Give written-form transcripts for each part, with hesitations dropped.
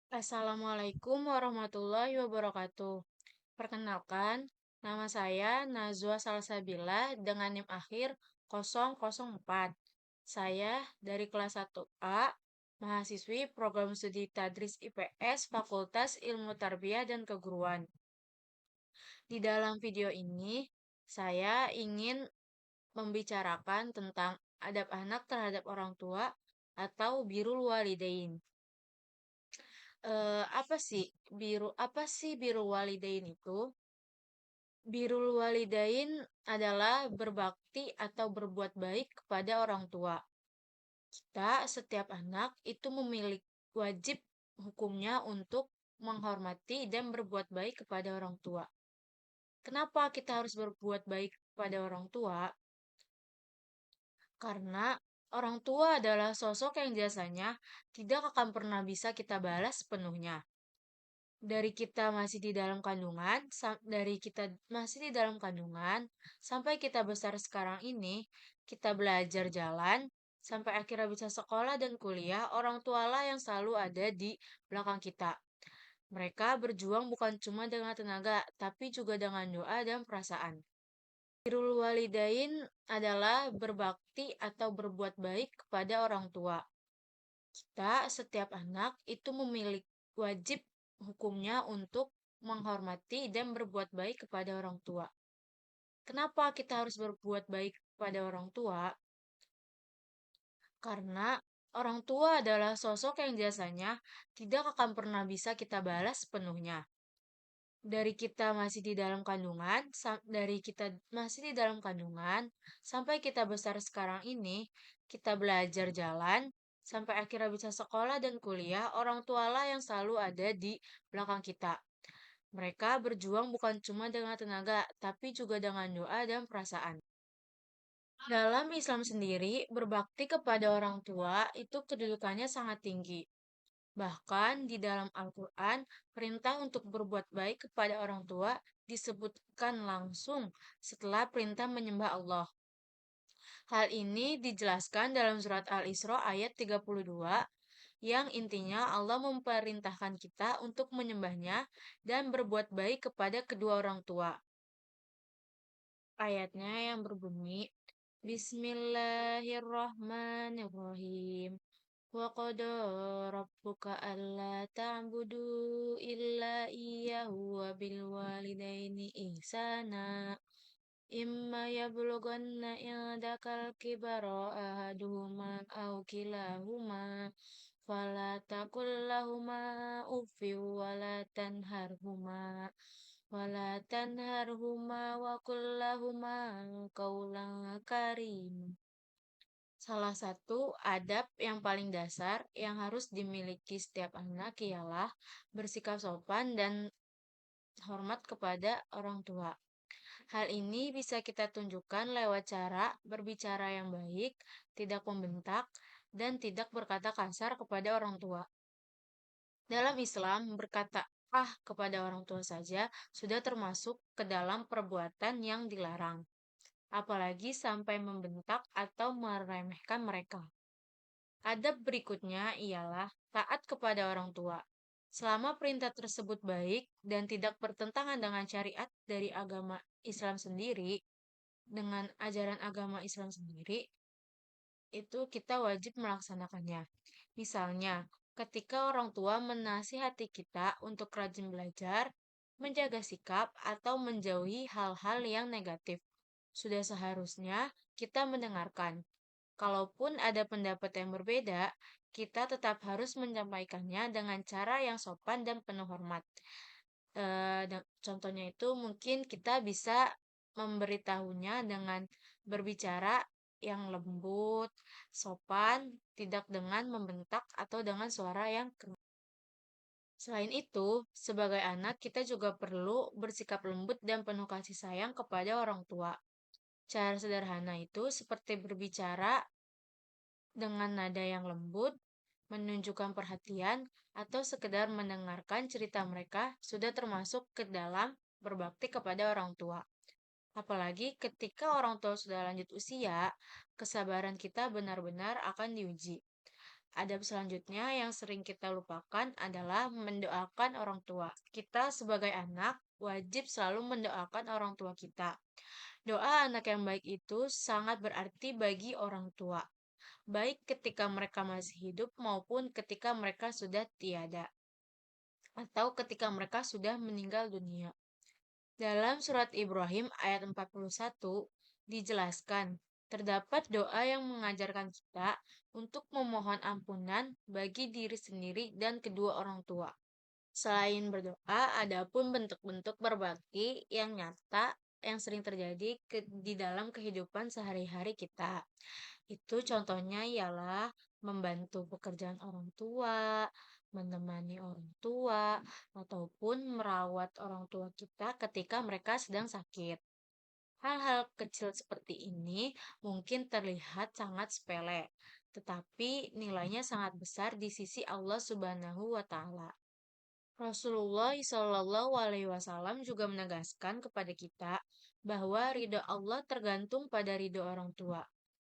Assalamualaikum warahmatullahi wabarakatuh. Perkenalkan, nama saya Nazwa Salsabila dengan NIM akhir 004. Saya dari kelas 1A, mahasiswi program studi Tadris IPS Fakultas Ilmu Tarbiyah dan Keguruan. Di dalam video ini, saya ingin membicarakan tentang adab anak terhadap orang tua atau birrul walidain. Apa sih birrul walidain itu? Birrul walidain adalah berbakti atau berbuat baik kepada orang tua. Setiap anak itu memiliki wajib hukumnya untuk menghormati dan berbuat baik kepada orang tua. Kenapa kita harus berbuat baik kepada orang tua? Karena orang tua adalah sosok yang jasanya tidak akan pernah bisa kita balas sepenuhnya. Dari kita masih di dalam kandungan sampai kita besar sekarang ini, kita belajar jalan sampai akhirnya bisa sekolah dan kuliah, orang tualah yang selalu ada di belakang kita. Mereka berjuang bukan cuma dengan tenaga, tapi juga dengan doa dan perasaan. Birrul walidain adalah berbakti atau berbuat baik kepada orang tua. Setiap anak itu memiliki wajib hukumnya untuk menghormati dan berbuat baik kepada orang tua. Kenapa kita harus berbuat baik kepada orang tua? Karena orang tua adalah sosok yang jasanya tidak akan pernah bisa kita balas sepenuhnya. Dari kita masih di dalam kandungan sampai kita besar sekarang ini, kita belajar jalan sampai akhirnya bisa sekolah dan kuliah, orang tualah yang selalu ada di belakang kita. Mereka berjuang bukan cuma dengan tenaga, tapi juga dengan doa dan perasaan. Dalam Islam sendiri, berbakti kepada orang tua itu kedudukannya sangat tinggi. Bahkan di dalam Al-Quran, perintah untuk berbuat baik kepada orang tua disebutkan langsung setelah perintah menyembah Allah. Hal ini dijelaskan dalam surat Al-Isra ayat 32, yang intinya Allah memerintahkan kita untuk menyembahnya dan berbuat baik kepada kedua orang tua. Ayatnya yang berbunyi, Bismillahirrahmanirrahim. Wa qada rabbuka alla ta'budu illa iyyahu wa bil walidaini ihsana. Imma yablughanna indakal kibara ahaduhuma aw kilahuma fala taqul lahuma uffin wala tanharhuma wa qul lahuma qawlan karim. Salah satu adab yang paling dasar yang harus dimiliki setiap anak ialah bersikap sopan dan hormat kepada orang tua. Hal ini bisa kita tunjukkan lewat cara berbicara yang baik, tidak membentak, dan tidak berkata kasar kepada orang tua. Dalam Islam, berkata kepada orang tua saja sudah termasuk ke dalam perbuatan yang dilarang, apalagi sampai membentak atau meremehkan mereka. Adab berikutnya ialah taat kepada orang tua. Selama perintah tersebut baik dan tidak bertentangan dengan syariat dari agama Islam sendiri, dengan ajaran agama Islam sendiri, itu kita wajib melaksanakannya. Misalnya, ketika orang tua menasihati kita untuk rajin belajar, menjaga sikap, atau menjauhi hal-hal yang negatif, sudah seharusnya kita mendengarkan. Kalaupun ada pendapat yang berbeda, kita tetap harus menyampaikannya dengan cara yang sopan dan penuh hormat. Contohnya itu mungkin kita bisa memberitahunya dengan berbicara yang lembut, sopan, tidak dengan membentak atau dengan suara yang keras. Selain itu, sebagai anak kita juga perlu bersikap lembut dan penuh kasih sayang kepada orang tua. Cara sederhana itu seperti berbicara dengan nada yang lembut, menunjukkan perhatian, atau sekedar mendengarkan cerita mereka sudah termasuk ke dalam berbakti kepada orang tua. Apalagi ketika orang tua sudah lanjut usia, kesabaran kita benar-benar akan diuji. Adab selanjutnya yang sering kita lupakan adalah mendoakan orang tua. Kita sebagai anak wajib selalu mendoakan orang tua kita. Doa anak yang baik itu sangat berarti bagi orang tua, baik ketika mereka masih hidup maupun ketika mereka sudah tiada, atau ketika mereka sudah meninggal dunia. Dalam surat Ibrahim ayat 41 dijelaskan, terdapat doa yang mengajarkan kita untuk memohon ampunan bagi diri sendiri dan kedua orang tua. Selain berdoa, ada pun bentuk-bentuk berbakti yang nyata yang sering terjadi di dalam kehidupan sehari-hari kita. Itu contohnya ialah membantu pekerjaan orang tua, menemani orang tua, ataupun merawat orang tua kita ketika mereka sedang sakit. Hal-hal kecil seperti ini mungkin terlihat sangat sepele, tetapi nilainya sangat besar di sisi Allah Subhanahu wa Ta'ala. Rasulullah Shallallahu Alaihi Wasallam juga menegaskan kepada kita bahwa ridho Allah tergantung pada ridho orang tua,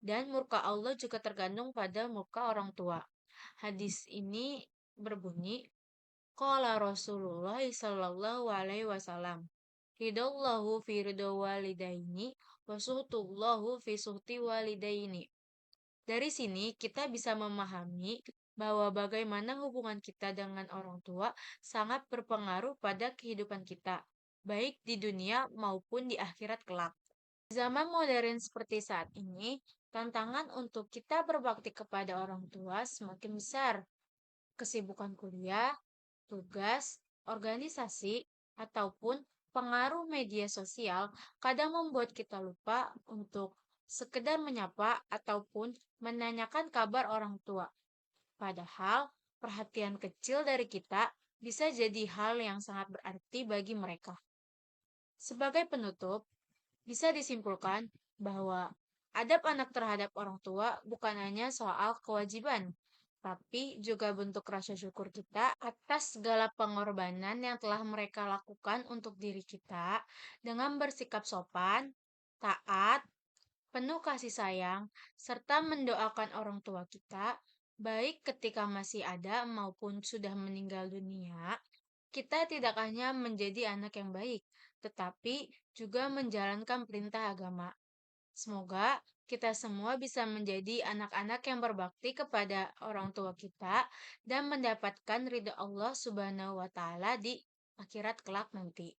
dan murka Allah juga tergantung pada murka orang tua. Hadis ini berbunyi, Qala Rasulullah Shallallahu Alaihi Wasallam, ridallahu fi ridho walidaini, wa suhtullahu fi suhti walidaini. Dari sini kita bisa memahami bahwa bagaimana hubungan kita dengan orang tua sangat berpengaruh pada kehidupan kita, baik di dunia maupun di akhirat kelak. Di zaman modern seperti saat ini, tantangan untuk kita berbakti kepada orang tua semakin besar. Kesibukan kuliah, tugas, organisasi, ataupun pengaruh media sosial kadang membuat kita lupa untuk sekedar menyapa ataupun menanyakan kabar orang tua. Padahal perhatian kecil dari kita bisa jadi hal yang sangat berarti bagi mereka. Sebagai penutup, bisa disimpulkan bahwa adab anak terhadap orang tua bukan hanya soal kewajiban, tapi juga bentuk rasa syukur kita atas segala pengorbanan yang telah mereka lakukan untuk diri kita dengan bersikap sopan, taat, penuh kasih sayang, serta mendoakan orang tua kita, baik ketika masih ada maupun sudah meninggal dunia. Kita tidak hanya menjadi anak yang baik, tetapi juga menjalankan perintah agama. Semoga kita semua bisa menjadi anak-anak yang berbakti kepada orang tua kita dan mendapatkan ridha Allah Subhanahu wa Ta'ala di akhirat kelak nanti.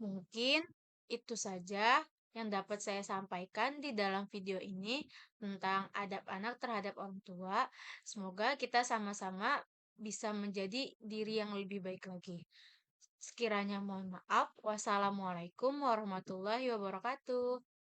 Mungkin itu saja yang dapat saya sampaikan di dalam video ini tentang adab anak terhadap orang tua. Semoga kita sama-sama bisa menjadi diri yang lebih baik lagi. Sekiranya mohon maaf. Wassalamualaikum warahmatullahi wabarakatuh.